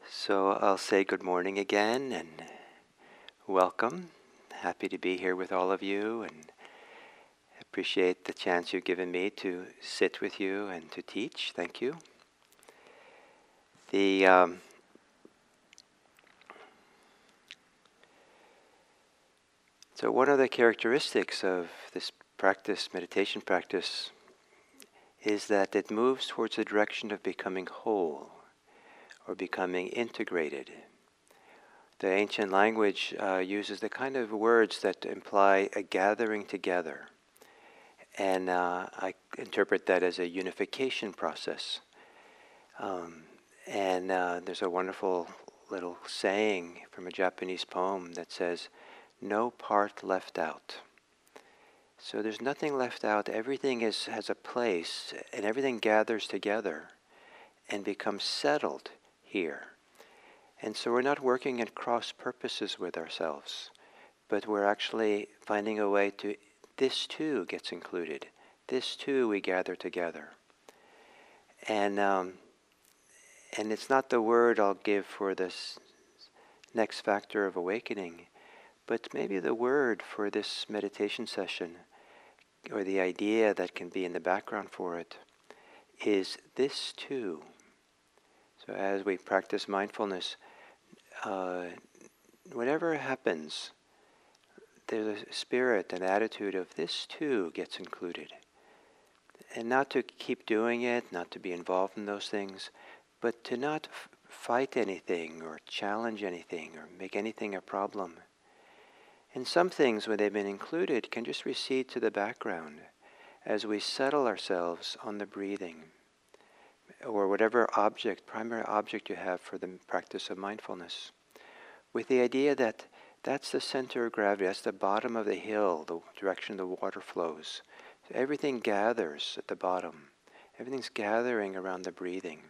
So I'll say good morning again and welcome. Happy to be here with all of you and appreciate the chance you've given me to sit with you and to teach. Thank you. So one of the characteristics of this practice, meditation practice, is that it moves towards the direction of becoming whole or becoming integrated. The ancient language uses the kind of words that imply a gathering together. And I interpret that as a unification process. There's a wonderful little saying from a Japanese poem that says, "No part left out." So there's nothing left out. Everything has a place, and everything gathers together and becomes settled here. And so we're not working at cross purposes with ourselves, but we're actually finding a way to, this too gets included. This too we gather together. And it's not the word I'll give for this next factor of awakening, but maybe the word for this meditation session, or the idea that can be in the background for it, is this too. So as we practice mindfulness, whatever happens, there's a spirit, an attitude of this too gets included. And not to keep doing it, not to be involved in those things, but to not fight anything or challenge anything or make anything a problem. And some things, when they've been included, can just recede to the background as we settle ourselves on the breathing or whatever object, primary object you have for the practice of mindfulness, with the idea that that's the center of gravity, that's the bottom of the hill, the direction the water flows. So everything gathers at the bottom. Everything's gathering around the breathing.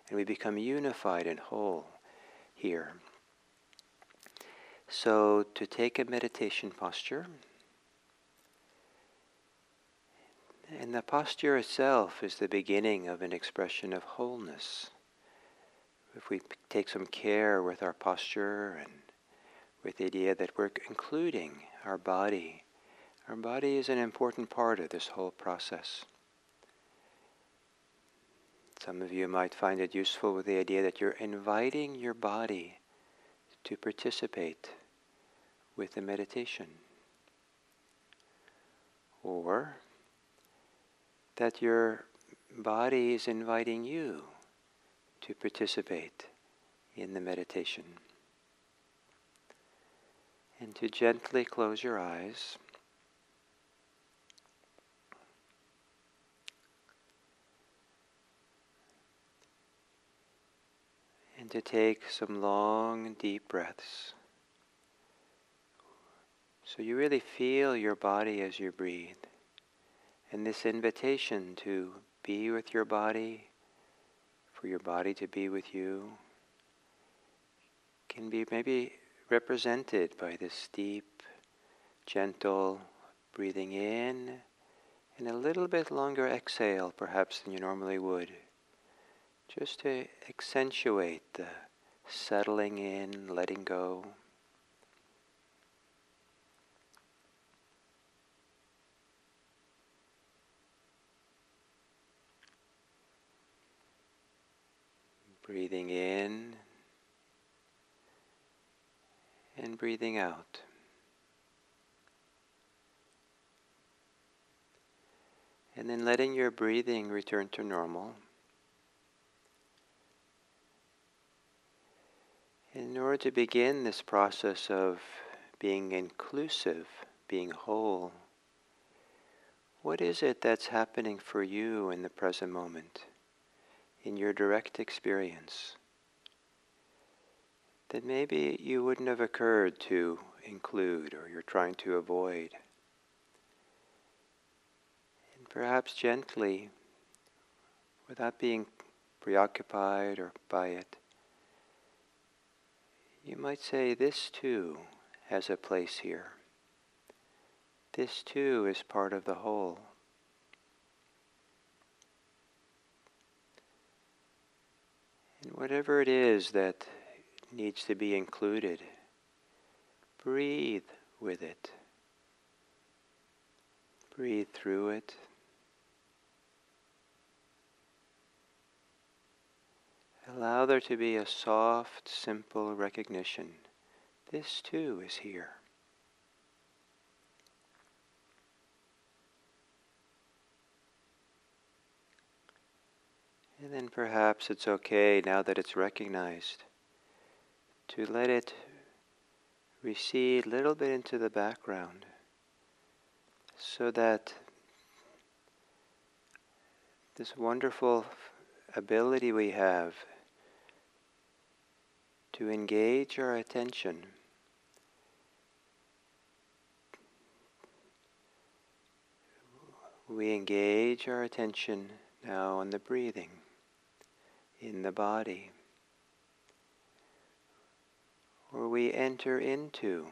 And we become unified and whole here. So to take a meditation posture, and the posture itself is the beginning of an expression of wholeness. If we take some care with our posture and with the idea that we're including our body is an important part of this whole process. Some of you might find it useful with the idea that you're inviting your body to participate with the meditation. Or that your body is inviting you to participate in the meditation. And to gently close your eyes. And to take some long, deep breaths. So you really feel your body as you breathe. And this invitation to be with your body, for your body to be with you, can be maybe represented by this deep, gentle breathing in and a little bit longer exhale perhaps than you normally would, just to accentuate the settling in, letting go. Breathing in and breathing out. And then letting your breathing return to normal. In order to begin this process of being inclusive, being whole, what is it that's happening for you in the present moment, in your direct experience, that maybe you wouldn't have occurred to include or you're trying to avoid? And perhaps gently, without being preoccupied or by it, you might say, this too has a place here. This too is part of the whole. And whatever it is that needs to be included, breathe with it. Breathe through it. Allow there to be a soft, simple recognition. This too is here. And then perhaps it's okay, now that it's recognized, to let it recede a little bit into the background so that this wonderful ability we have to engage our attention we engage our attention now on the breathing in the body, or we enter into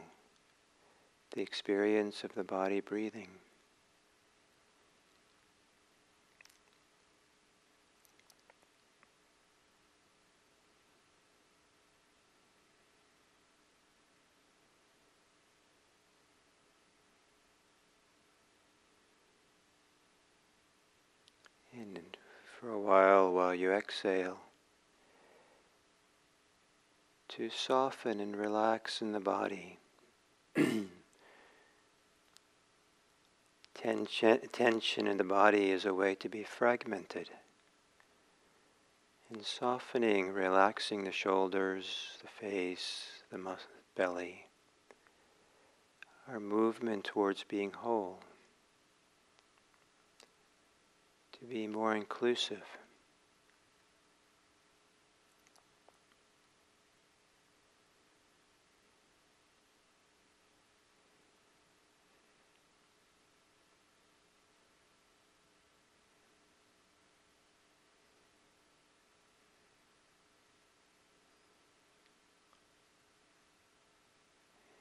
the experience of the body breathing. And for a while you exhale, to soften and relax in the body. Tension in the body is a way to be fragmented. And softening, relaxing the shoulders, the face, the belly, our movement towards being whole, to be more inclusive.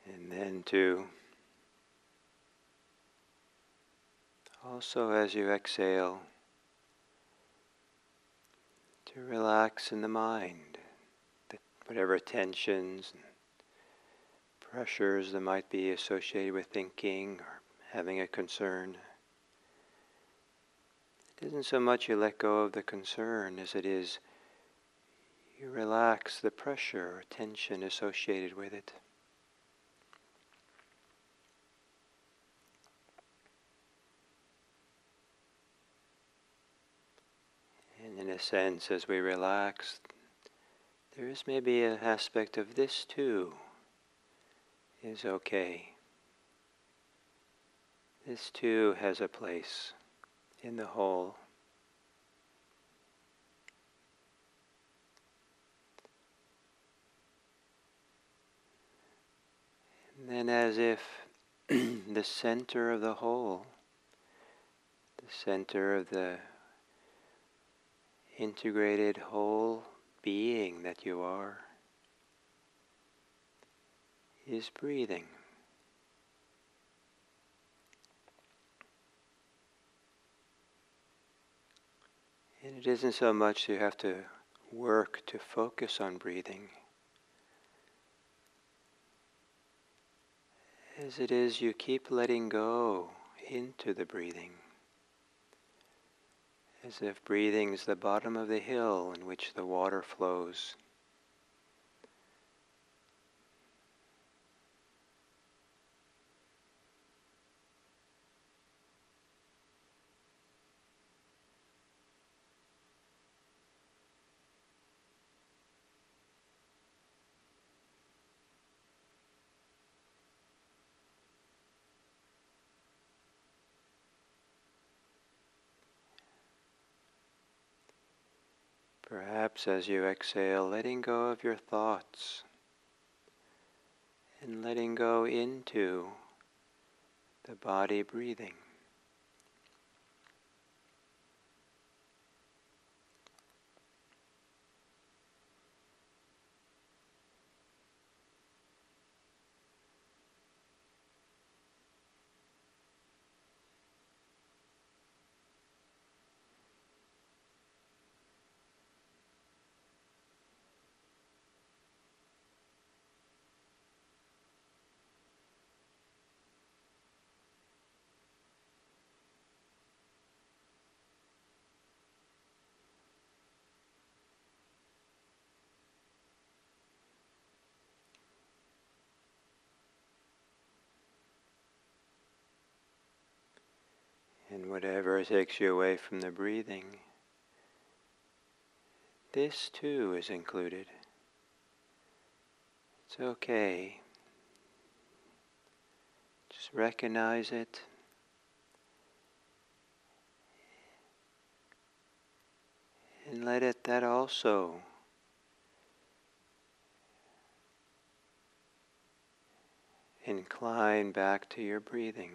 And then to also, as you exhale, to relax in the mind, whatever tensions and pressures that might be associated with thinking or having a concern. It isn't so much you let go of the concern as it is you relax the pressure or tension associated with it. And in a sense, as we relax, there is maybe an aspect of this too is okay. This too has a place in the whole. And then as if the center of the whole, the center of the integrated whole being that you are, is breathing. And it isn't so much you have to work to focus on breathing, as it is you keep letting go into the breathing, as if breathing is the bottom of the hill in which the water flows. Perhaps as you exhale, letting go of your thoughts and letting go into the body breathing. whatever takes you away from the breathing, this too is included. It's okay. Just recognize it. And let that also incline back to your breathing,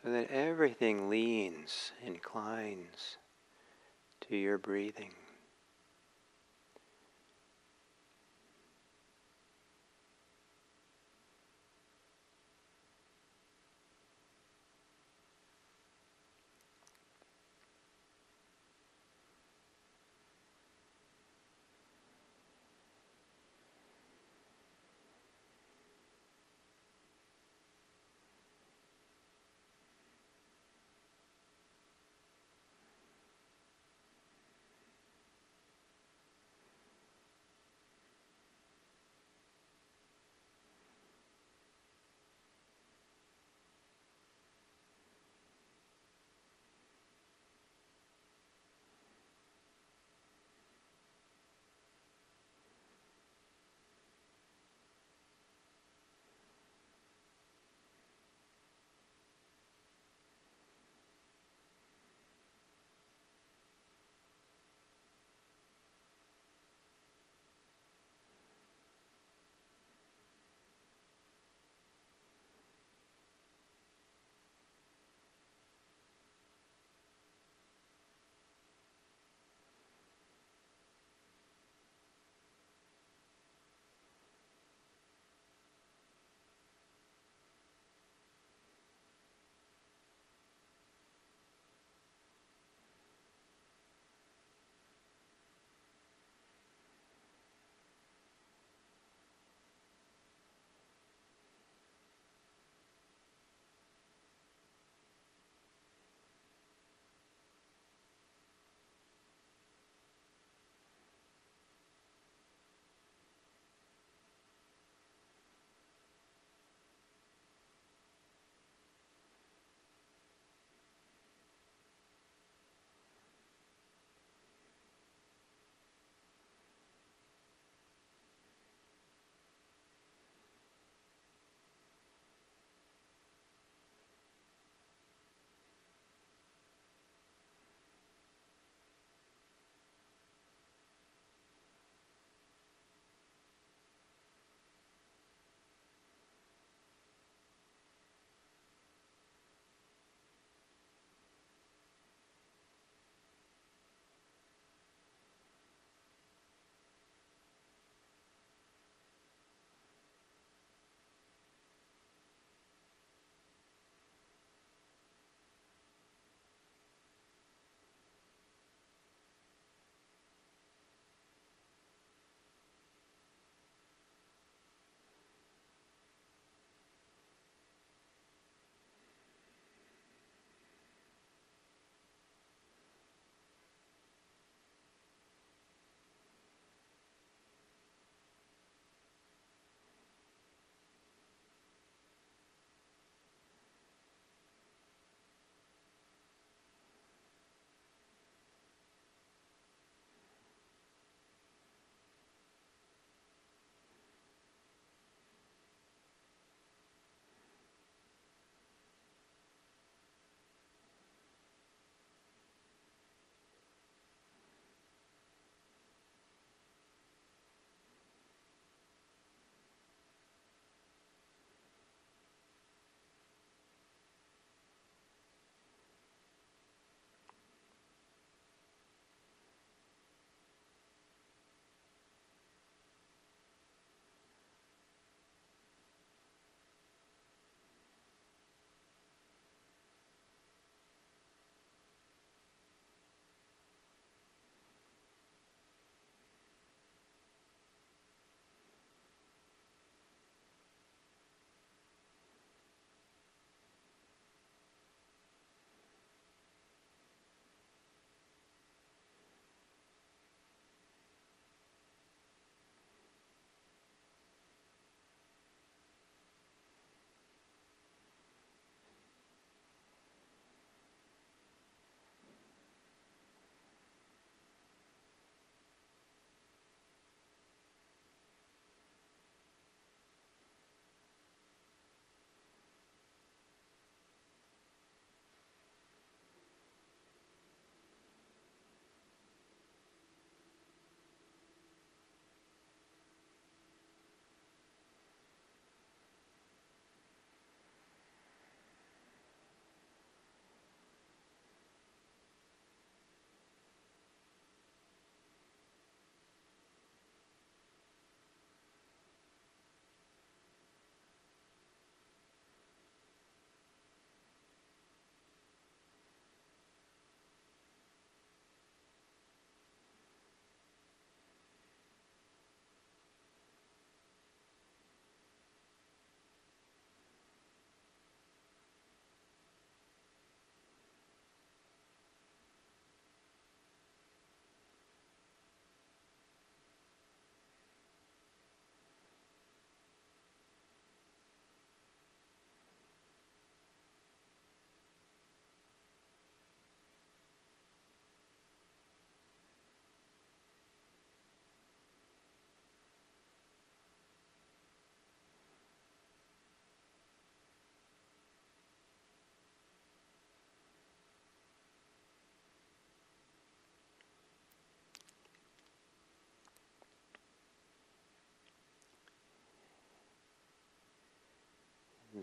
so that everything inclines to your breathing.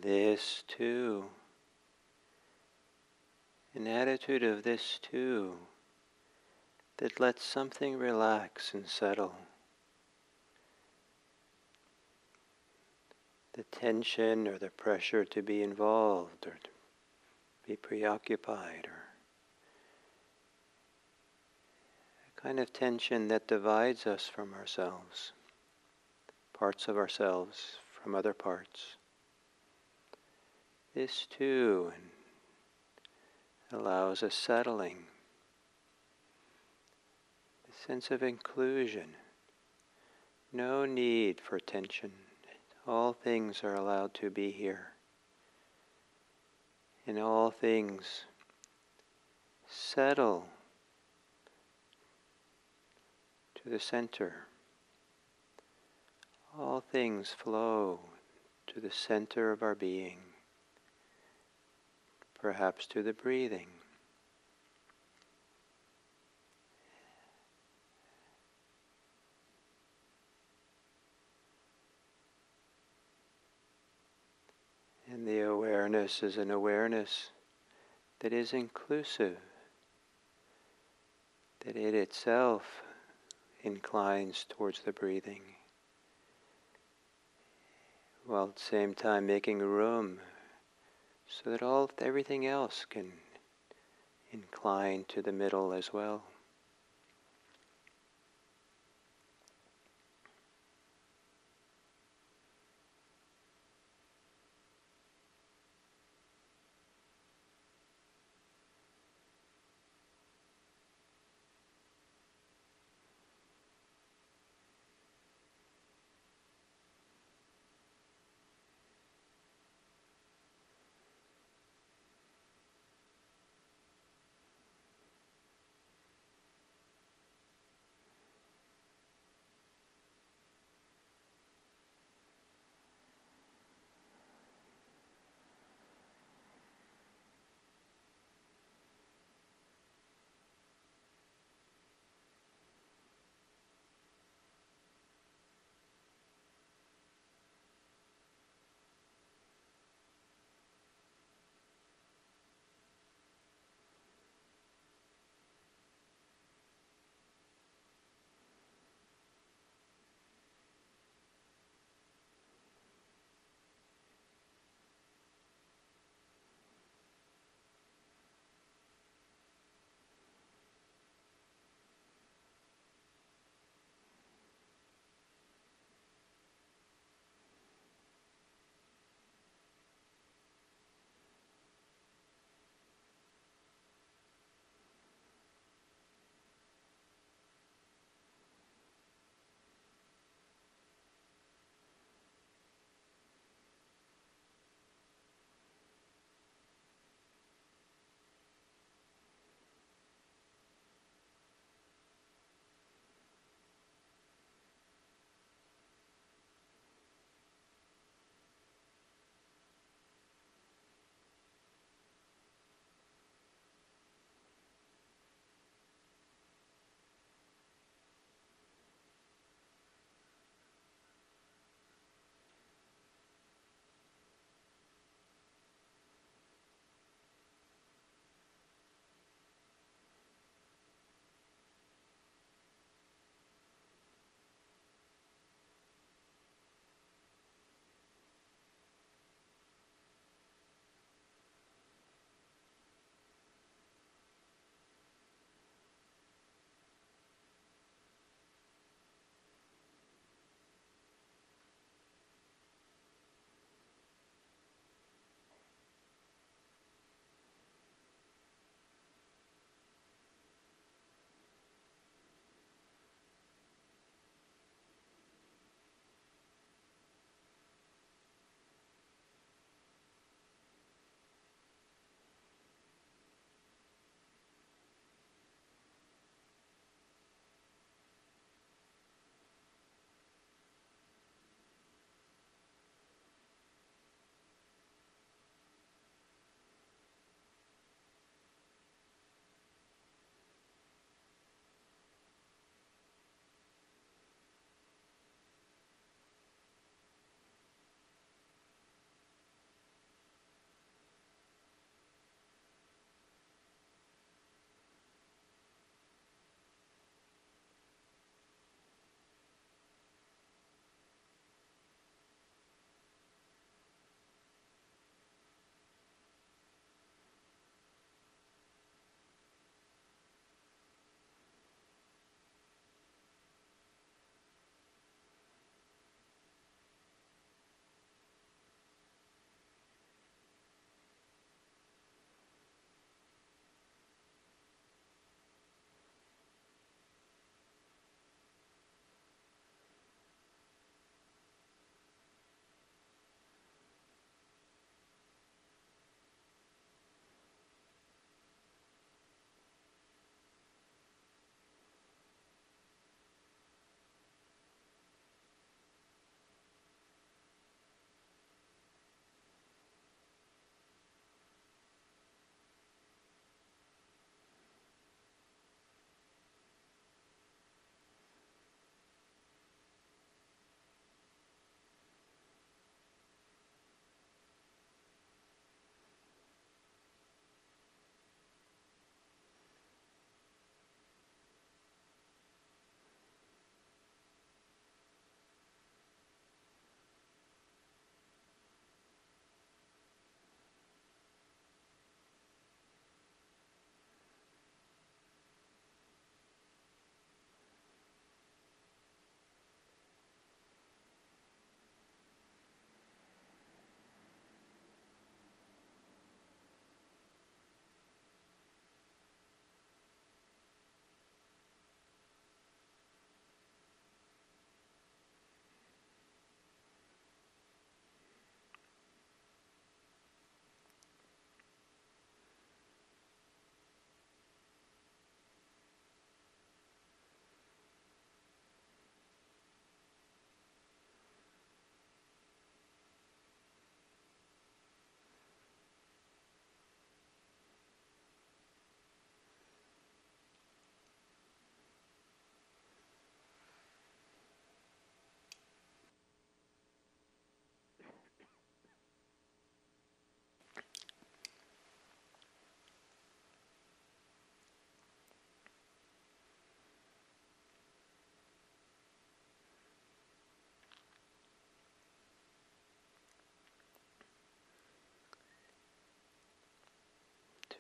this too, an attitude of this too, that lets something relax and settle. The tension or the pressure to be involved or to be preoccupied, or a kind of tension that divides us from ourselves, parts of ourselves from other parts. This too allows a settling, a sense of inclusion, no need for tension. All things are allowed to be here. And all things settle to the center. All things flow to the center of our being, perhaps to the breathing. And the awareness is an awareness that is inclusive, that it itself inclines towards the breathing, while at the same time making room so that everything else can incline to the middle as well.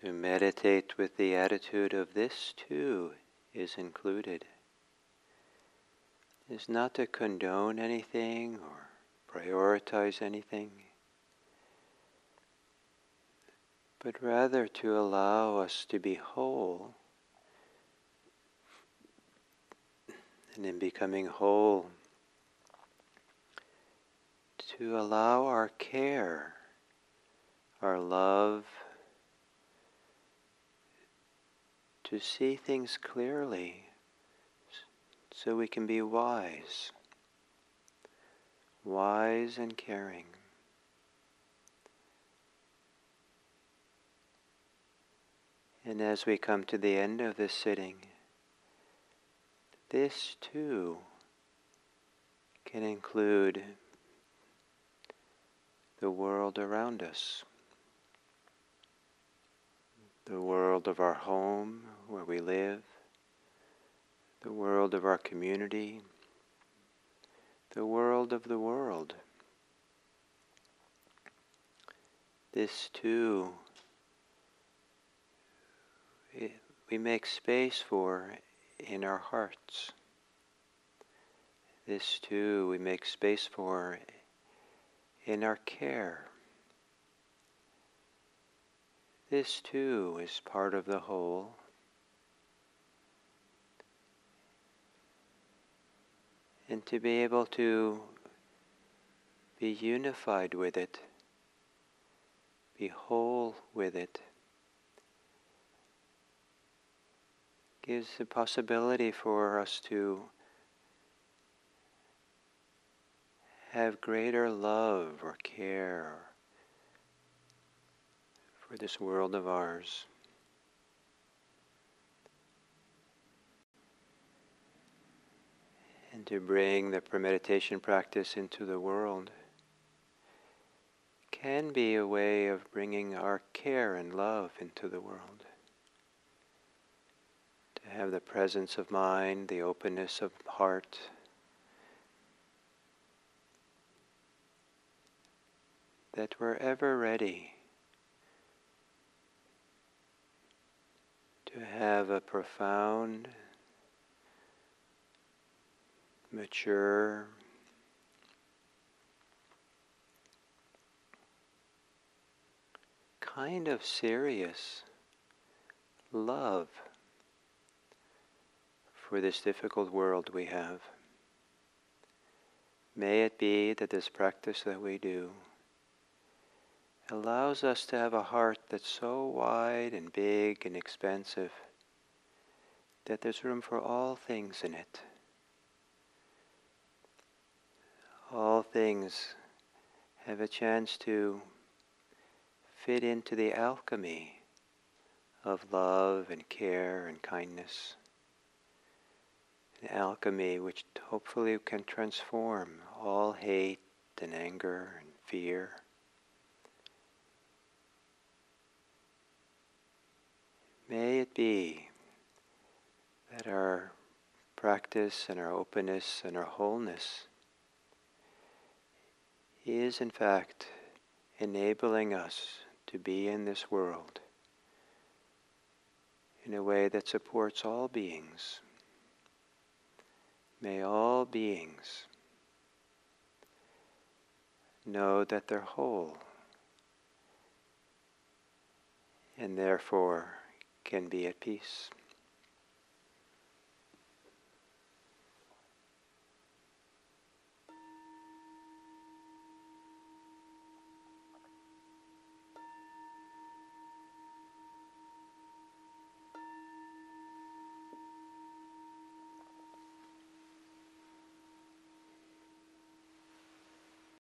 To meditate with the attitude of this too is included. Is not to condone anything or prioritize anything, but rather to allow us to be whole. And in becoming whole, to allow our care, our love, to see things clearly so we can be wise and caring. And as we come to the end of this sitting, this too can include the world around us, the world of our home where we live, the world of our community, the world of the world. This too we make space for in our hearts. This too we make space for in our care. This too is part of the whole. And to be able to be unified with it, be whole with it, gives the possibility for us to have greater love or care for this world of ours. And to bring the premeditation practice into the world can be a way of bringing our care and love into the world. To have the presence of mind, the openness of heart, that we're ever ready to have a profound, mature, kind of serious love for this difficult world we have. May it be that this practice that we do allows us to have a heart that's so wide and big and expansive that there's room for all things in it. All things have a chance to fit into the alchemy of love and care and kindness. An alchemy which hopefully can transform all hate and anger and fear. May it be that our practice and our openness and our wholeness is in fact enabling us to be in this world in a way that supports all beings. May all beings know that they're whole and therefore can be at peace.